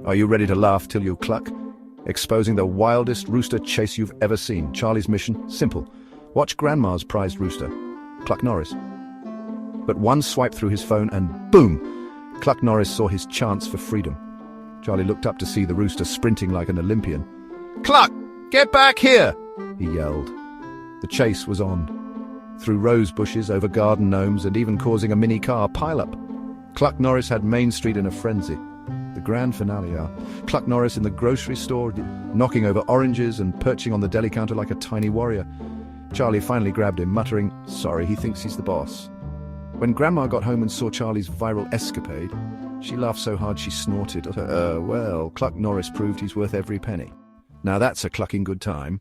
Are you ready to laugh till you cluck? Exposing the wildest rooster chase you've ever seen. Charlie's mission? Simple. Watch Grandma's prized rooster, Cluck Norris. But one swipe through his phone and boom! Cluck Norris saw his chance for freedom. Charlie looked up to see the rooster sprinting like an Olympian. "Cluck! Get back here!" he yelled. The chase was on, through rose bushes, over garden gnomes, and even causing a mini-car pile-up. Cluck Norris had Main Street in a frenzy. The grand finale, Cluck Norris in the grocery store, knocking over oranges and perching on the deli counter like a tiny warrior. Charlie finally grabbed him, muttering, "Sorry, he thinks he's the boss." When Grandma got home and saw Charlie's viral escapade, she laughed so hard she snorted. Well, Cluck Norris proved he's worth every penny. Now that's a clucking good time.